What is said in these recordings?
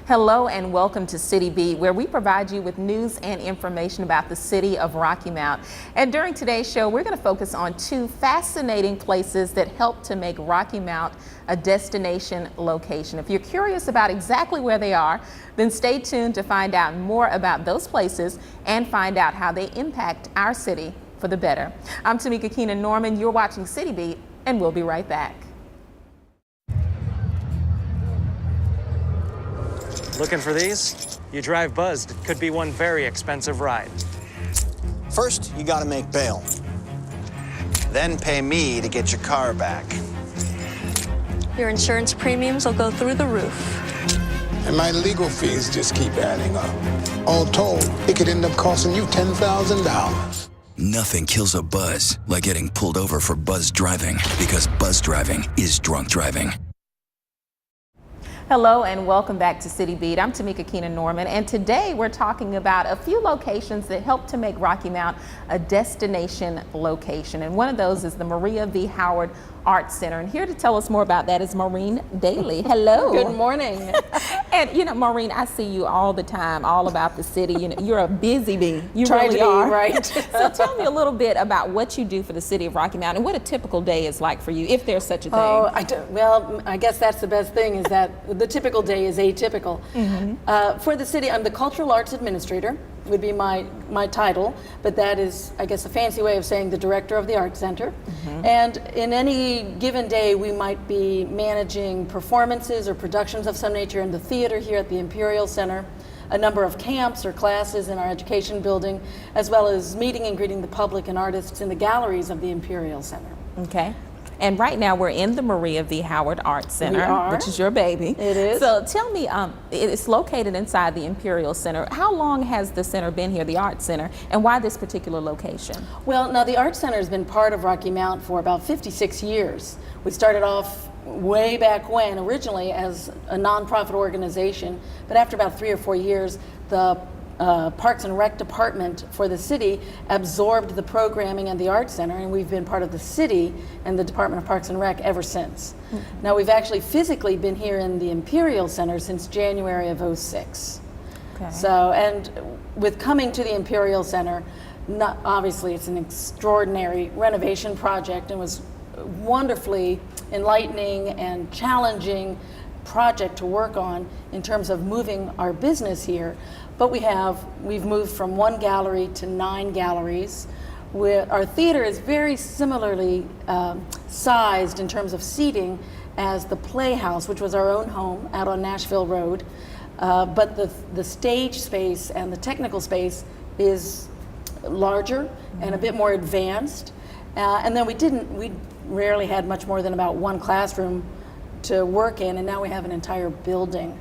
Hello and welcome to CitiBeat, where we provide you with news and information about the city of Rocky Mount. And during today's show, we're going to focus on two fascinating places that help to make Rocky Mount a destination location. If you're curious about exactly where they are, then stay tuned to find out more about those places and find out how they impact our city for the better. I'm Tamika Keenan Norman. You're watching CitiBeat, and we'll be right back. Looking for these? You drive buzzed. It could be one very expensive ride. First, you gotta make bail. Then pay me to get your car back. Your insurance premiums will go through the roof. And my legal fees just keep adding up. All told, it could end up costing you $10,000. Nothing kills a buzz like getting pulled over for buzz driving, because buzz driving is drunk driving. Hello and welcome back to CitiBeat. I'm Tamika Keenan Norman, and today we're talking about a few locations that help to make Rocky Mount a destination location. And one of those is the Maria V. Howard Arts Center. And here to tell us more about that is Maureen Daly. Hello. Good morning. And you know, Maureen, I see you all the time, all about the city. You know, you're a busy bee. You Try really to be, are. right? So tell me a little bit about what you do for the city of Rocky Mount and what a typical day is like for you, if there's such a thing. Oh, well, I guess that's the best thing, is that the typical day is atypical. Mm-hmm. For the city, I'm the Cultural Arts Administrator, would be my title, but that is, I guess, a fancy way of saying the Director of the Art Center. Mm-hmm. And in any given day, we might be managing performances or productions of some nature in the theater here at the Imperial Center, a number of camps or classes in our education building, as well as meeting and greeting the public and artists in the galleries of the Imperial Center. Okay. And right now we're in the Maria V. Howard Arts Center, which is your baby. It is. So tell me, it's located inside the Imperial Center. How long has the center been here, the Arts Center, and why this particular location? Well, now the Arts Center has been part of Rocky Mount for about 56 years. We started off way back when, originally as a nonprofit organization, but after about 3 or 4 years, the Parks and Rec department for the city absorbed the programming and the Arts Center, and we've been part of the city and the Department of Parks and Rec ever since. Mm-hmm. Now we've actually physically been here in the Imperial Center since January of '06. Okay. So, and with coming to the Imperial Center, obviously it's an extraordinary renovation project and was wonderfully enlightening and challenging project to work on in terms of moving our business here. But we've moved from 1 gallery to 9 galleries. Our theater is very similarly sized in terms of seating as the Playhouse, which was our own home out on Nashville Road. But the stage space and the technical space is larger and a bit more advanced. And then we rarely had much more than about 1 classroom to work in, and now we have an entire building.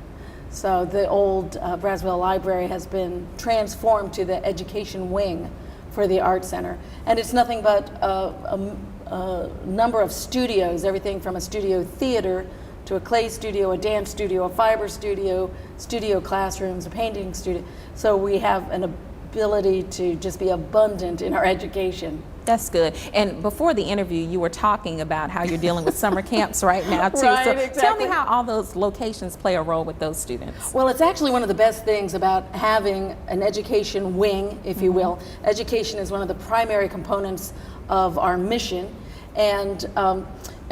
So the old Braswell Library has been transformed to the education wing for the Art Center. And it's nothing but a number of studios, everything from a studio theater to a clay studio, a dance studio, a fiber studio, studio classrooms, a painting studio. So we have an ability to just be abundant in our education. That's good. And before the interview, you were talking about how you're dealing with summer camps right now, too. Right, so exactly. Tell me how all those locations play a role with those students. Well, it's actually one of the best things about having an education wing, if you will. Education is one of the primary components of our mission. And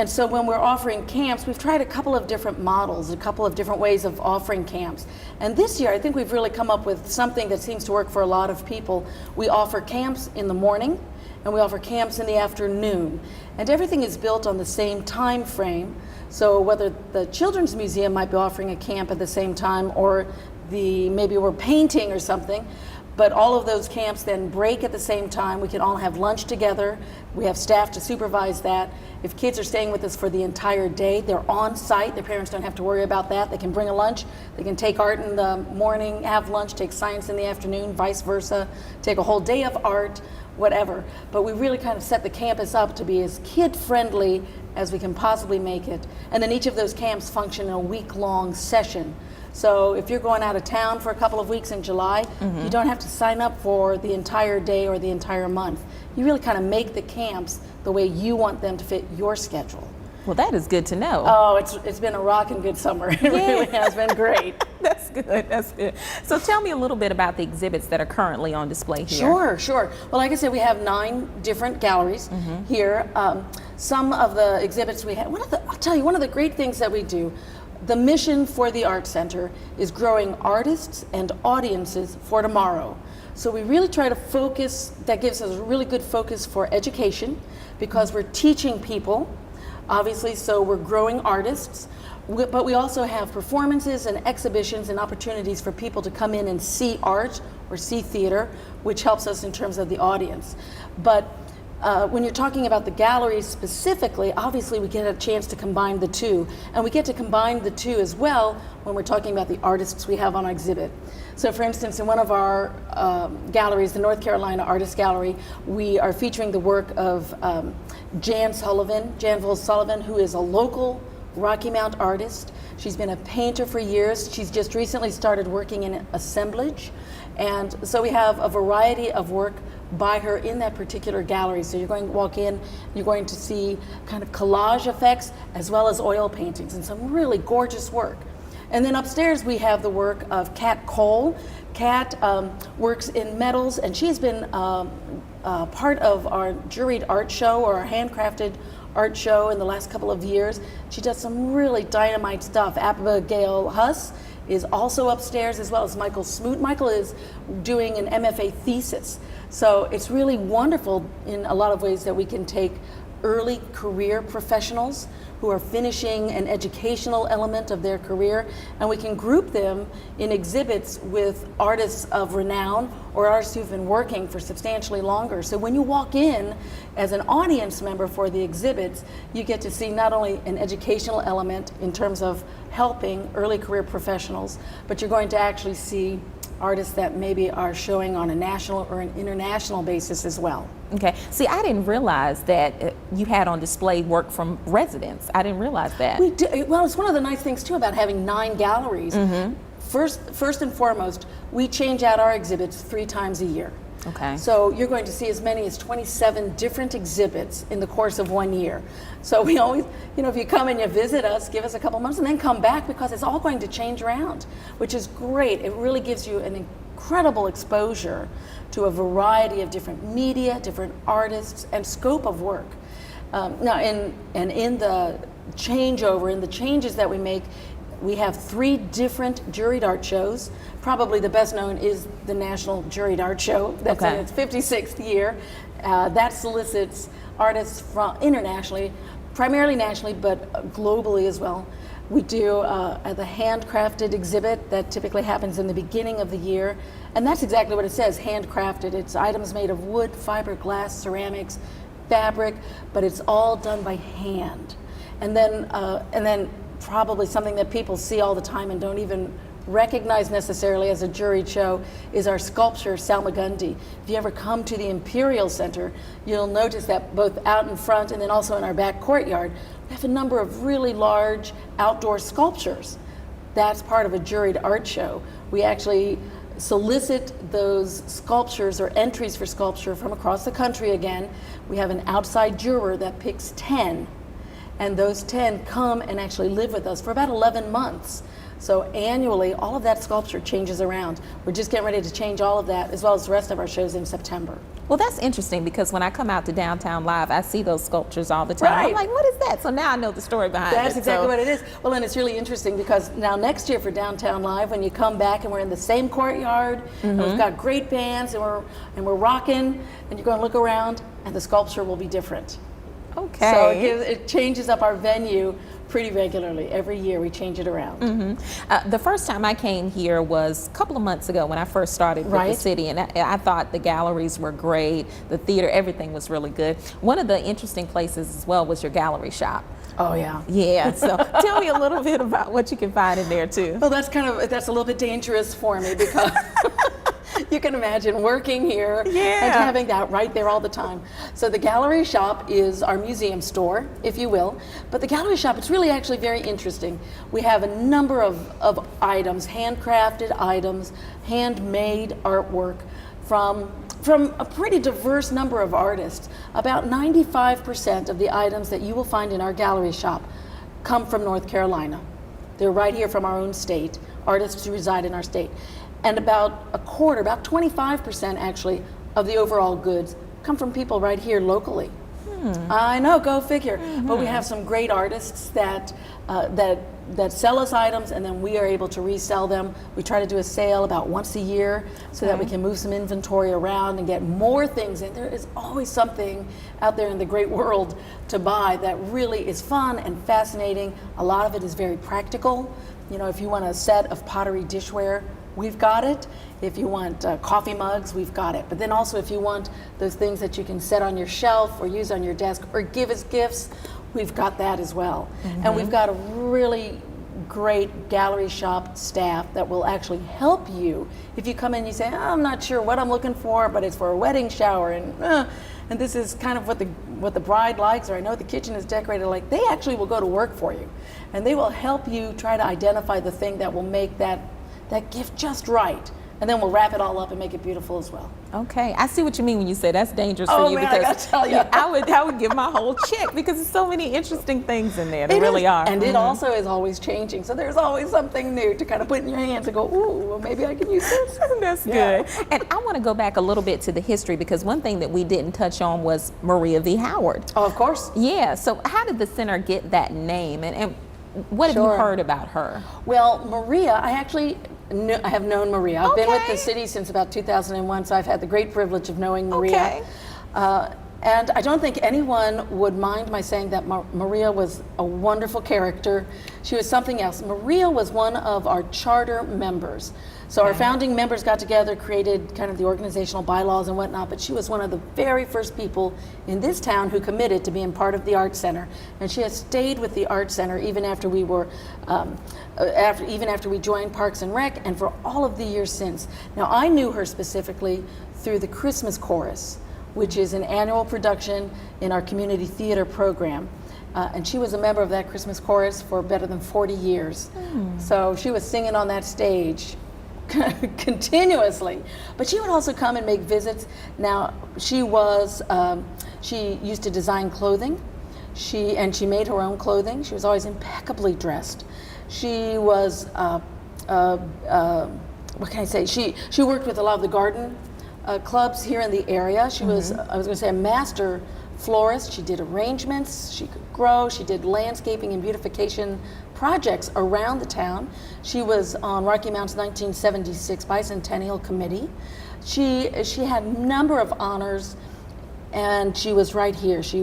so when we're offering camps, we've tried a couple of different models, a couple of different ways of offering camps. And this year, I think we've really come up with something that seems to work for a lot of people. We offer camps in the morning, and we offer camps in the afternoon. And everything is built on the same time frame. So whether the Children's Museum might be offering a camp at the same time, or maybe we're painting or something, but all of those camps then break at the same time. We can all have lunch together. We have staff to supervise that. If kids are staying with us for the entire day, they're on site. Their parents don't have to worry about that. They can bring a lunch. They can take art in the morning, have lunch, take science in the afternoon, vice versa, take a whole day of art, whatever. But we really kind of set the campus up to be as kid-friendly as we can possibly make it. And then each of those camps function in a week-long session. So if you're going out of town for a couple of weeks in July, you don't have to sign up for the entire day or the entire month. You really kind of make the camps the way you want them to fit your schedule. Well, that is good to know. Oh, it's been a rockin' good summer. It really has been great. That's good. That's good. So tell me a little bit about the exhibits that are currently on display here. Sure. Well, like I said, we have 9 different galleries here. Some of the exhibits we have, I'll tell you, one of the great things that we do, the mission for the Art Center is growing artists and audiences for tomorrow. So we really try to focus, that gives us a really good focus for education, because we're teaching people, obviously, so we're growing artists. But we also have performances and exhibitions and opportunities for people to come in and see art or see theater, which helps us in terms of the audience. But when you're talking about the galleries specifically, obviously we get a chance to combine the two. And we get to combine the two as well when we're talking about the artists we have on exhibit. So for instance, in one of our galleries, the North Carolina Artist Gallery, we are featuring the work of Janville Sullivan, who is a local Rocky Mount artist. She's been a painter for years. She's just recently started working in assemblage. And so we have a variety of work by her in that particular gallery. So you're going to walk in, you're going to see kind of collage effects as well as oil paintings and some really gorgeous work. And then upstairs we have the work of Kat Cole. Kat works in metals, and she's been part of our juried art show, or our handcrafted art show, in the last couple of years. She does some really dynamite stuff. Abigail Huss is also upstairs, as well as Michael Smoot. Michael is doing an MFA thesis. So it's really wonderful in a lot of ways that we can take early career professionals who are finishing an educational element of their career, and we can group them in exhibits with artists of renown or artists who've been working for substantially longer. So when you walk in as an audience member for the exhibits, you get to see not only an educational element in terms of helping early career professionals, but you're going to actually see artists that maybe are showing on a national or an international basis as well. Okay. See, I didn't realize that you had on display work from residents. I didn't realize that. We do. Well, it's one of the nice things too about having 9 galleries. First and foremost, we change out our exhibits 3 times a year. Okay. So you're going to see as many as 27 different exhibits in the course of 1 year. So we always, if you come and you visit us, give us a couple months and then come back, because it's all going to change around, which is great. It really gives you an incredible exposure to a variety of different media, different artists, and scope of work. Now, in the changeover, in the changes that we make, we have 3 different juried art shows. Probably the best known is the National Juried Art Show. That's in its 56th year. That solicits artists from internationally, primarily nationally, but globally as well. We do the handcrafted exhibit that typically happens in the beginning of the year. And that's exactly what it says, handcrafted. It's items made of wood, fiberglass, ceramics, fabric, but it's all done by hand. And then probably something that people see all the time and don't even recognize necessarily as a juried show is our sculpture, Salmagundi. If you ever come to the Imperial Center, you'll notice that both out in front and then also in our back courtyard, we have a number of really large outdoor sculptures. That's part of a juried art show. We actually solicit those sculptures or entries for sculpture from across the country again. We have an outside juror that picks 10. And those 10 come and actually live with us for about 11 months. So annually, all of that sculpture changes around. We're just getting ready to change all of that, as well as the rest of our shows in September. Well, that's interesting, because when I come out to Downtown Live, I see those sculptures all the time. Right. I'm like, what is that? So now I know the story behind it. That's exactly what it is. Well, and it's really interesting, because now next year for Downtown Live, when you come back and we're in the same courtyard, and we've got great bands, and we're rocking, and you're going to look around, and the sculpture will be different. Okay. So it changes up our venue pretty regularly. Every year we change it around. The first time I came here was a couple of months ago when I first started with the city, and I thought the galleries were great, the theater, everything was really good. One of the interesting places as well was your gallery shop. Oh yeah. Yeah, so tell me a little bit about what you can find in there too. Well, that's a little bit dangerous for me, because you can imagine working here and having that right there all the time. So the gallery shop is our museum store, if you will. But the gallery shop, it's really actually very interesting. We have a number of items, handcrafted items, handmade artwork from from a pretty diverse number of artists. About 95% of the items that you will find in our gallery shop come from North Carolina. They're right here from our own state, artists who reside in our state. And about a quarter, about 25% actually, of the overall goods come from people right here locally. I know, go figure. But we have some great artists that sell us items, and then we are able to resell them. We try to do a sale about once a year so that we can move some inventory around and get more things in. There is always something out there in the great world to buy that really is fun and fascinating. A lot of it is very practical. You know, if you want a set of pottery dishware, we've got it. If you want coffee mugs, we've got it. But then also if you want those things that you can set on your shelf or use on your desk or give as gifts, we've got that as well. And we've got a really great gallery shop staff that will actually help you. If you come in and you say, oh, I'm not sure what I'm looking for, but it's for a wedding shower, and this is kind of what the bride likes, or I know the kitchen is decorated like, they actually will go to work for you. And they will help you try to identify the thing that will make that gift just right. And then we'll wrap it all up and make it beautiful as well. Okay, I see what you mean when you say that's dangerous Oh, for you, man, I because gotta tell you. I would give my whole check, because there's so many interesting things in there. There really are. And it also is always changing. So there's always something new to kind of put in your hands and go, ooh, well, maybe I can use this. That's good. And I want to go back a little bit to the history, because one thing that we didn't touch on was Maria V. Howard. Oh, of course. Yeah, so how did the center get that name, and what have you heard about her? Well, Maria, I have known Maria. I've been with the city since about 2001, so I've had the great privilege of knowing Maria. And I don't think anyone would mind my saying that Maria was a wonderful character. She was something else. Maria was one of our charter members. So our founding members got together, created kind of the organizational bylaws and whatnot, but she was one of the very first people in this town who committed to being part of the Art Center. And she has stayed with the Art Center even after we were, even after we joined Parks and Rec, and for all of the years since. Now, I knew her specifically through the Christmas Chorus, which is an annual production in our community theater program. And she was a member of that Christmas Chorus for better than 40 years. So she was singing on that stage continuously. But she would also come and make visits. Now, she used to design clothing. She made her own clothing. She was always impeccably dressed. She was, what can I say? She worked with a lot of the garden clubs here in the area. She was, I was going to say, a master florist. She did arrangements, she could grow, she did landscaping and beautification projects around the town. She was on Rocky Mount's 1976 Bicentennial Committee. She had a number of honors, and she was right here. She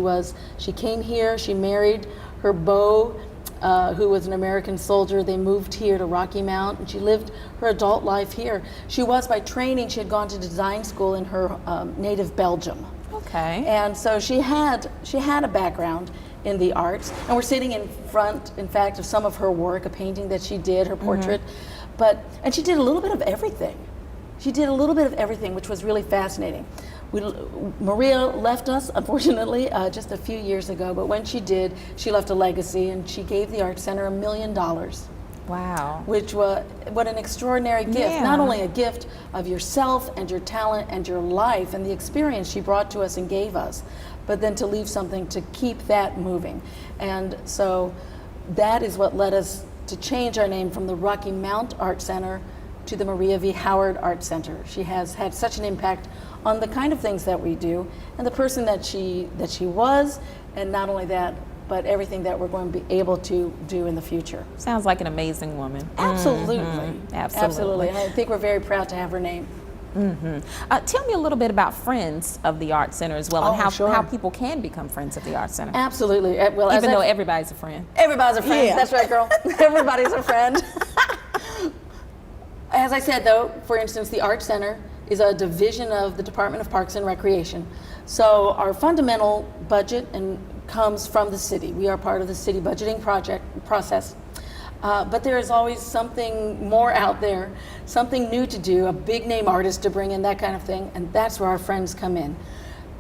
came here, she married her beau, who was an American soldier. They moved here to Rocky Mount, and she lived her adult life here. She was, by training, she had gone to design school in her native Belgium. Okay. And so she had a background in the arts, and we're sitting in front, in fact, of some of her work, a painting that she did, her portrait, and she did a little bit of everything. She did a little bit of everything, which was really fascinating. Maria left us, unfortunately, just a few years ago, but when she did, she left a legacy, and she gave the Art Center $1 million. Wow. Which was, what an extraordinary gift. Yeah. Not only a gift of yourself and your talent and your life and the experience she brought to us and gave us, but then to leave something to keep that moving. And so that is what led us to change our name from the Rocky Mount Art Center to the Maria V. Howard Art Center. She has had such an impact on the kind of things that we do and the person that she was, and not only that, but everything that we're going to be able to do in the future. Sounds like an amazing woman. Absolutely. Absolutely. And I think we're very proud to have her name. Tell me a little bit about Friends of the Art Center as well, and how people can become friends of the Art Center. Absolutely. Well, even though everybody's a friend. Everybody's a friend. Yeah. That's right, girl. Everybody's a friend. As I said, though, for instance, the Art Center is a division of the Department of Parks and Recreation. So our fundamental budget comes from the city. We are part of the city budgeting process. But there is always something more out there, something new to do, a big name artist to bring in, that kind of thing, and that's where our friends come in.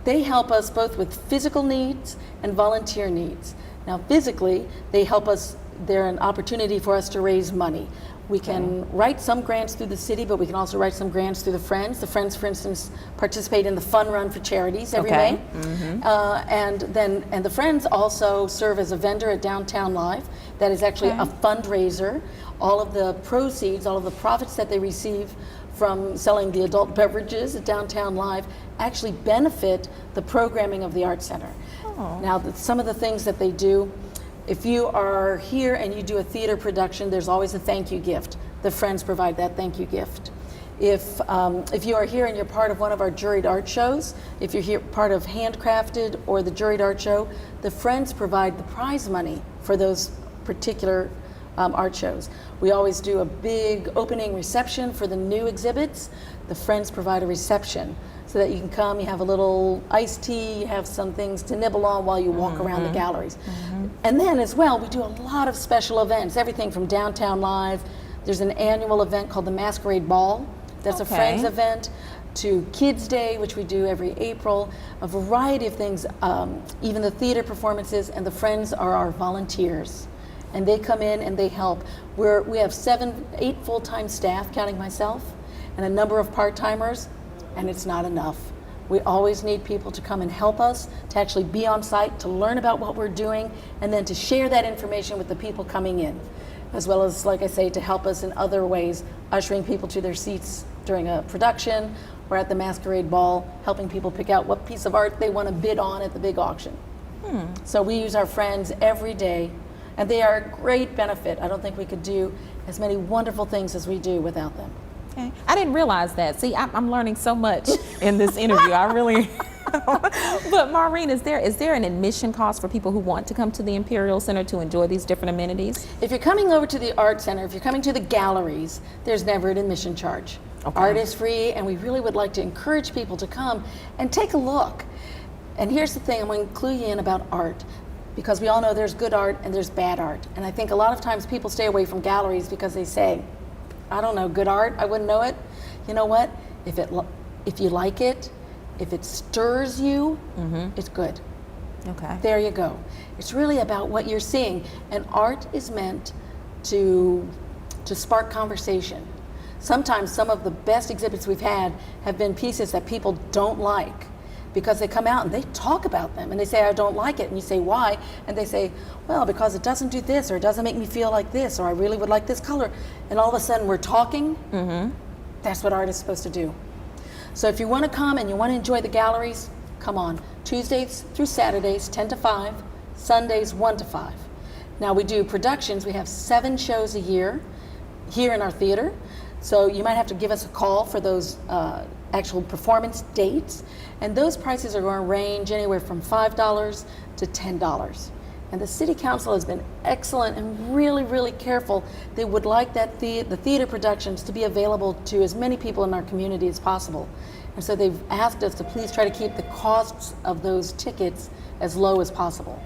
They help us both with physical needs and volunteer needs. Now physically, they help us, they're an opportunity for us to raise money. We can write some grants through the city, but we can also write some grants through the Friends. The Friends, for instance, participate in the Fun Run for Charities every May. And the Friends also serve as a vendor at Downtown Live. That is actually a fundraiser. All of the proceeds, all of the profits that they receive from selling the adult beverages at Downtown Live actually benefit the programming of the Art Center. Now, some of the things that they do, if you are here and you do a theater production, there's always a thank you gift. The Friends provide that thank you gift. If you are here and you're part of one of our juried art shows, if you're here part of Handcrafted or the juried art show, the Friends provide the prize money for those particular art shows. We always do a big opening reception for the new exhibits. The Friends provide a reception so that you can come, you have a little iced tea, you have some things to nibble on while you walk around the galleries. And then as well, we do a lot of special events, everything from Downtown Live. There's an annual event called the Masquerade Ball. That's a Friends event, to Kids Day, which we do every April, a variety of things, even the theater performances, and the Friends are our volunteers. And they come in and they help. We have 8 full-time staff, counting myself, and a number of part-timers, and it's not enough. We always need people to come and help us, to actually be on site, to learn about what we're doing, and then to share that information with the people coming in, as well as, like I say, to help us in other ways, ushering people to their seats during a production or at the Masquerade Ball, helping people pick out what piece of art they want to bid on at the big auction. So we use our Friends every day, and they are a great benefit. I don't think we could do as many wonderful things as we do without them. Okay. I didn't realize that. See, I'm learning so much in this interview. I really. But Maureen, is there an admission cost for people who want to come to the Imperial Center to enjoy these different amenities? If you're coming over to the Art Center, if you're coming to the galleries, there's never an admission charge. Art is free, and we really would like to encourage people to come and take a look. And here's the thing, I'm going to clue you in about art, because we all know there's good art and there's bad art. And I think a lot of times people stay away from galleries because they say, I don't know, good art, I wouldn't know it. You know what? If you like it, if it stirs you, it's good. Okay. There you go. It's really about what you're seeing. And art is meant to spark conversation. Sometimes some of the best exhibits we've had have been pieces that people don't like, because they come out and they talk about them and they say, I don't like it. And you say, why? And they say, well, because it doesn't do this, or it doesn't make me feel like this, or I really would like this color. And all of a sudden we're talking. That's what art is supposed to do. So if you want to come and you want to enjoy the galleries, come on. Tuesdays through Saturdays, 10 to 5, Sundays, 1 to 5. Now we do productions. We have 7 shows a year here in our theater. So you might have to give us a call for those actual performance dates. And those prices are going to range anywhere from $5 to $10. And the City Council has been excellent and really, really careful. They would like that the theater productions to be available to as many people in our community as possible. And so they've asked us to please try to keep the costs of those tickets as low as possible.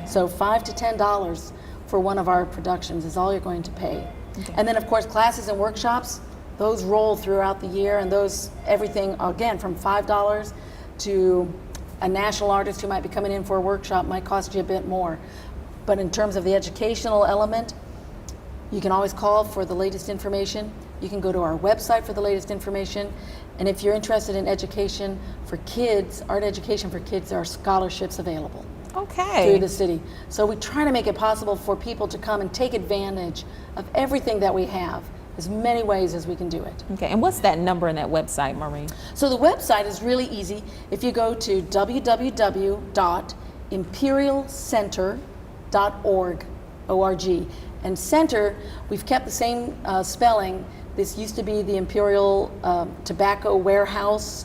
So $5 to $10 for one of our productions is all you're going to pay. And then of course classes and workshops, those roll throughout the year, and those, everything again from $5 to a national artist who might be coming in for a workshop might cost you a bit more. But in terms of the educational element, you can always call for the latest information. You can go to our website for the latest information. And if you're interested in education for kids, art education for kids, there are scholarships available through the city. So we try to make it possible for people to come and take advantage of everything that we have, as many ways as we can do it. Okay, and what's that number in that website, Maureen? So the website is really easy. If you go to www.imperialcenter.org, O-R-G, and center, we've kept the same spelling. This used to be the Imperial Tobacco Warehouse,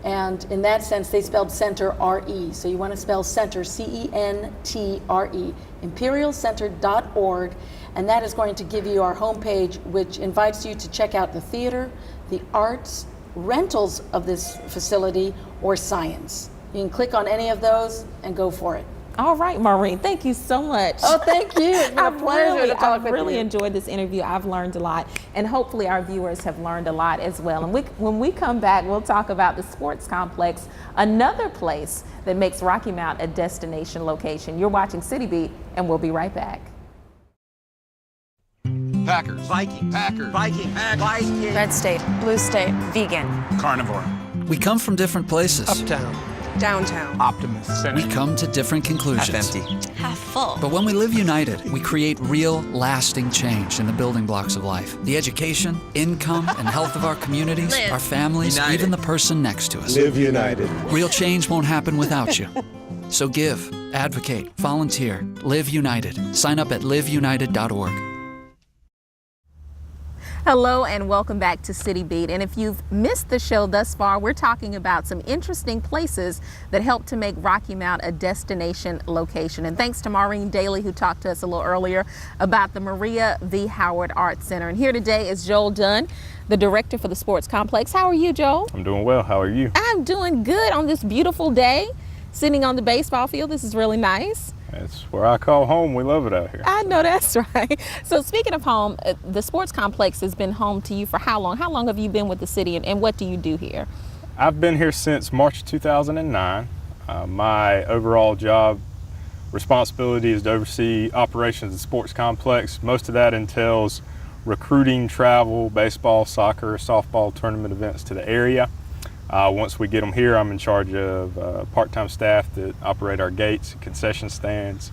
and in that sense, they spelled center R-E. So you want to spell center C-E-N-T-R-E, imperialcenter.org, and that is going to give you our homepage, which invites you to check out the theater, the arts, rentals of this facility, or science. You can click on any of those and go for it. All right, Maureen, thank you so much. Oh, thank you. It's been a pleasure to talk with you. I've really enjoyed this interview. I've learned a lot, and hopefully our viewers have learned a lot as well. And when we come back, we'll talk about the sports complex, another place that makes Rocky Mount a destination location. You're watching CitiBeat, and we'll be right back. Packers. Viking. Packers. Viking. Viking. Red state, blue state, vegan. Carnivore. We come from different places. Uptown. Downtown. Optimist. We come to different conclusions. Half empty. Half full. But when we live united, we create real, lasting change in the building blocks of life. The education, income, and health of our communities, Live our families, united. even the person next to us. Live united. Real change won't happen without you. So give, advocate, volunteer, live united. Sign up at liveunited.org. Hello and welcome back to CitiBeat. And if you've missed the show thus far, we're talking about some interesting places that help to make Rocky Mount a destination location. And thanks to Maureen Daly, who talked to us a little earlier about the Maria V. Howard Arts Center. And here today is Joel Dunn, the director for the sports complex. How are you, Joel? I'm doing well. How are you? I'm doing good on this beautiful day, sitting on the baseball field. This is really nice. It's where I call home. We love it out here. I know that's right. So speaking of home, the sports complex has been home to you for how long? How long have you been with the city and what do you do here? I've been here since March 2009. My overall job responsibility is to oversee operations of the sports complex. Most of that entails recruiting, travel, baseball, soccer, softball tournament events to the area. Once we get them here, I'm in charge of part-time staff that operate our gates, concession stands.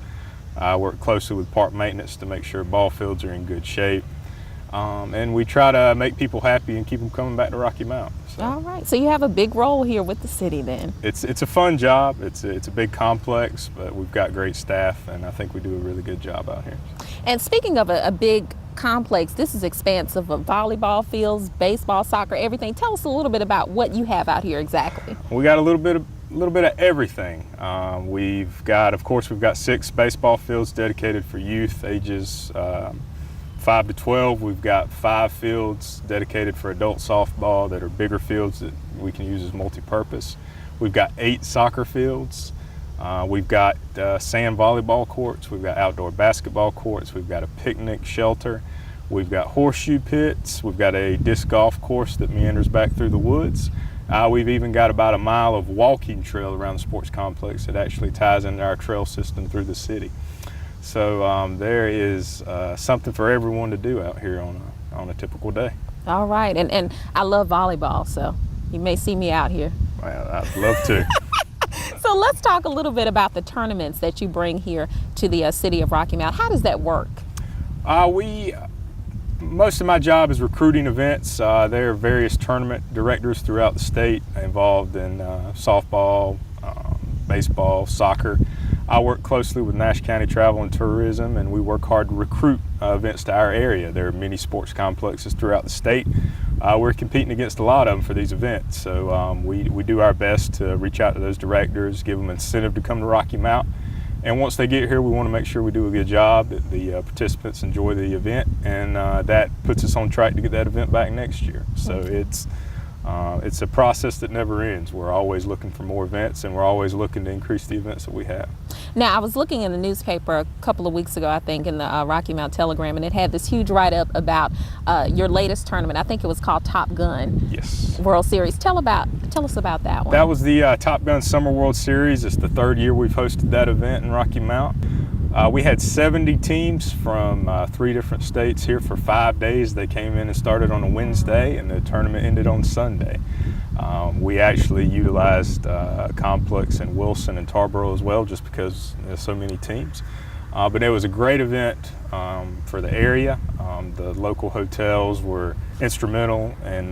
I work closely with park maintenance to make sure ball fields are in good shape. And we try to make people happy and keep them coming back to Rocky Mount. So All right, so you have a big role here with the city then. it's a fun job. It's a big complex, but we've got great staff, and I think we do a really good job out here. And speaking of a big complex, this is expansive of volleyball fields, baseball, soccer, everything. Tell us a little bit about what you have out here exactly. We got a little bit of everything. We've got 6 baseball fields dedicated for youth ages 5 to 12. We've got 5 fields dedicated for adult softball that are bigger fields that we can use as multi-purpose. We've got 8 soccer fields. We've got sand volleyball courts. We've got outdoor basketball courts. We've got a picnic shelter. We've got horseshoe pits. We've got a disc golf course that meanders back through the woods. We've even got about a mile of walking trail around the sports complex that actually ties into our trail system through the city. So there is something for everyone to do out here on a typical day. All right, and I love volleyball, so you may see me out here. Well, I'd love to. So let's talk a little bit about the tournaments that you bring here to the city of Rocky Mount. How does that work? Most of my job is recruiting events. There are various tournament directors throughout the state involved in softball, baseball, soccer. I work closely with Nash County Travel and Tourism, and we work hard to recruit events to our area. There are many sports complexes throughout the state. We're competing against a lot of them for these events, so we do our best to reach out to those directors, give them incentive to come to Rocky Mount. And once they get here, we want to make sure we do a good job, that the participants enjoy the event, and that puts us on track to get that event back next year. So it's a process that never ends. We're always looking for more events, and we're always looking to increase the events that we have. Now, I was looking in the newspaper a couple of weeks ago, I think, in the Rocky Mount Telegram, and it had this huge write-up about your latest tournament. I think it was called Top Gun. Yes. World Series. Tell us about that one. That was the Top Gun Summer World Series. It's the 3rd year we've hosted that event in Rocky Mount. We had 70 teams from 3 different states here for 5 days. They came in and started on a Wednesday, and the tournament ended on Sunday. We actually utilized a complex in Wilson and Tarboro as well, just because there's so many teams. But it was a great event for the area. The local hotels were instrumental in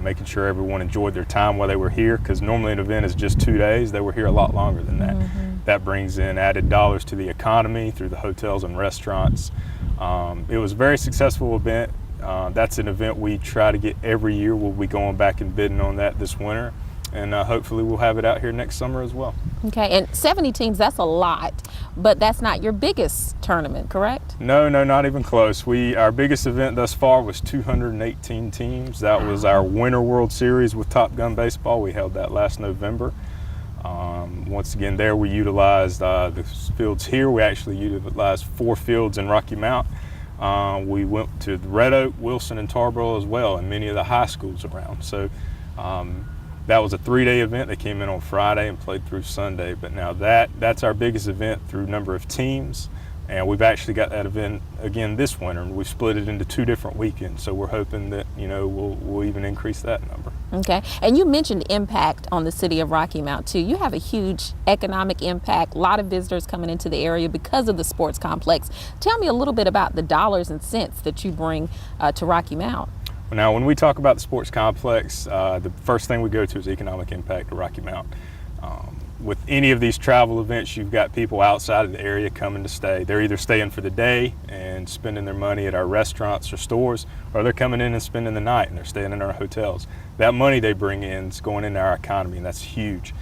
making sure everyone enjoyed their time while they were here, because normally an event is just 2 days. They were here a lot longer than that. Mm-hmm. That brings in added dollars to the economy through the hotels and restaurants. It was a very successful event. That's an event we try to get every year. We'll be going back and bidding on that this winter, and hopefully we'll have it out here next summer as well. Okay, and 70 teams, that's a lot, but that's not your biggest tournament, correct? No, not even close. Our biggest event thus far was 218 teams. That was our Winter World Series with Top Gun Baseball. We held that last November. Once again, there we utilized the fields here. We actually utilized 4 fields in Rocky Mount. We went to Red Oak, Wilson, and Tarboro as well, and many of the high schools around. So that was a 3-day event. They came in on Friday and played through Sunday. But now that's our biggest event through number of teams. And we've actually got that event again this winter, and we've split it into 2 different weekends. So we're hoping that, we'll even increase that number. Okay, and you mentioned impact on the city of Rocky Mount too. You have a huge economic impact, a lot of visitors coming into the area because of the sports complex. Tell me a little bit about the dollars and cents that you bring to Rocky Mount. Well, now, when we talk about the sports complex, the first thing we go to is economic impact to Rocky Mount. With any of these travel events, you've got people outside of the area coming to stay. They're either staying for the day and spending their money at our restaurants or stores, or they're coming in and spending the night and they're staying in our hotels. That money they bring in is going into our economy, and that's huge.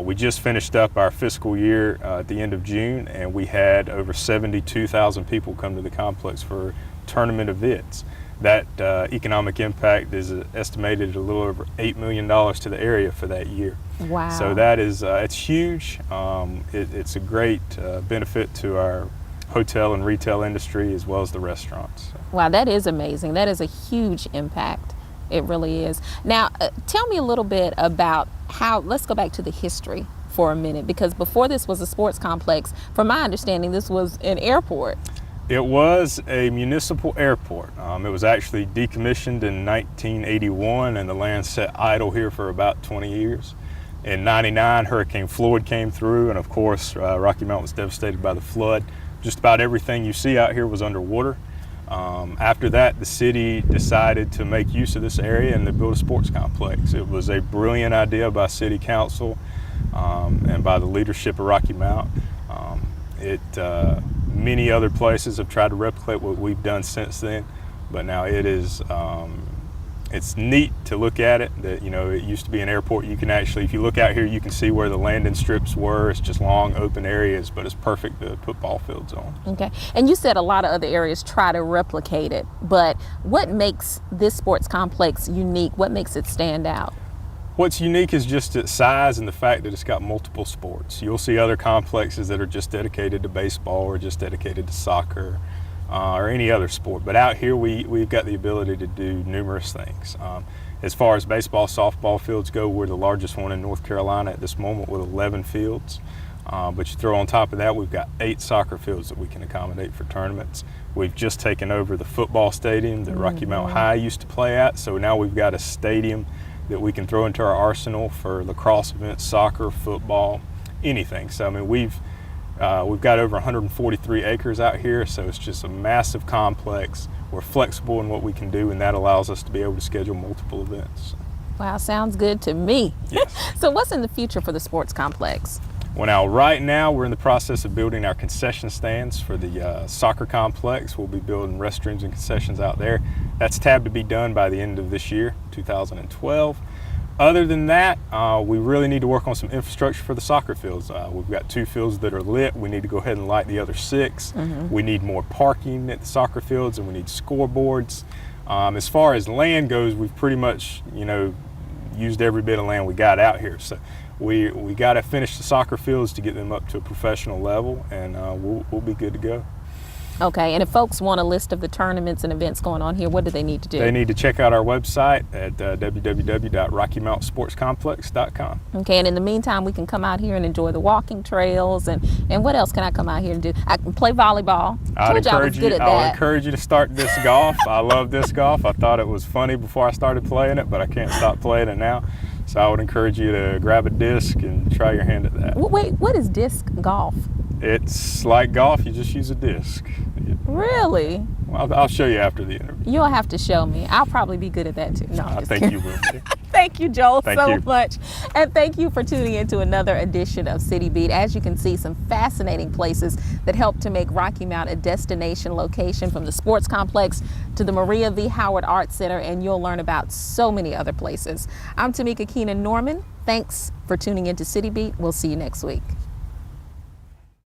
We just finished up our fiscal year at the end of June, and we had over 72,000 people come to the complex for tournament events. That economic impact is estimated at a little over $8 million to the area for that year. Wow. So that is, it's huge. It's a great benefit to our hotel and retail industry as well as the restaurants. Wow, that is amazing. That is a huge impact. It really is. Now, tell me a little bit about let's go back to the history for a minute, because before this was a sports complex, from my understanding, this was an airport. It was a municipal airport. It was actually decommissioned in 1981, and the land sat idle here for about 20 years. In '99, Hurricane Floyd came through, and of course, Rocky Mount was devastated by the flood. Just about everything you see out here was underwater. After that, the city decided to make use of this area and to build a sports complex. It was a brilliant idea by City Council and by the leadership of Rocky Mount. Many other places have tried to replicate what we've done since then, but now it is, it's neat to look at it. That, it used to be an airport. You can actually, if you look out here, you can see where the landing strips were. It's just long open areas, but it's perfect to put ball fields on. Okay, and you said a lot of other areas try to replicate it, but what makes this sports complex unique? What makes it stand out? What's unique is just its size and the fact that it's got multiple sports. You'll see other complexes that are just dedicated to baseball or just dedicated to soccer or any other sport. But out here, we've got the ability to do numerous things. As far as baseball, softball fields go, we're the largest one in North Carolina at this moment with 11 fields. But you throw on top of that, we've got 8 soccer fields that we can accommodate for tournaments. We've just taken over the football stadium that Rocky Mount High used to play at. So now we've got a stadium that we can throw into our arsenal for lacrosse events, soccer, football, anything. So I mean, we've got over 143 acres out here, so it's just a massive complex. We're flexible in what we can do, and that allows us to be able to schedule multiple events. Wow, sounds good to me. Yes. So what's in the future for the sports complex? Well, now, right now, we're in the process of building our concession stands for the soccer complex. We'll be building restrooms and concessions out there. That's tabbed to be done by the end of this year, 2012. Other than that, we really need to work on some infrastructure for the soccer fields. We've got 2 fields that are lit. We need to go ahead and light the other 6. We need more parking at the soccer fields, and we need scoreboards. As far as land goes, we've pretty much, used every bit of land we got out here. So we got to finish the soccer fields to get them up to a professional level, and we'll be good to go. Okay, and if folks want a list of the tournaments and events going on here, what do they need to do? They need to check out our website at www.rockymountsportscomplex.com. Okay, and in the meantime, we can come out here and enjoy the walking trails, and what else can I come out here and do? I can play volleyball. I'll encourage you to start disc golf. I love disc golf. I thought it was funny before I started playing it, but I can't stop playing it now. So I would encourage you to grab a disc and try your hand at that. Wait, what is disc golf? It's like golf, you just use a disc. Really? Well, I'll show you after the interview. You'll have to show me. I'll probably be good at that too. No, I think you will. Thank you, Joel, so you. much. And thank you for tuning in to another edition of CitiBeat. As you can see, some fascinating places that help to make Rocky Mount a destination location, from the sports complex to the Maria V. Howard Arts Center, and you'll learn about so many other places. I'm Tamika Keenan Norman. Thanks for tuning in to CitiBeat. We'll see you next week.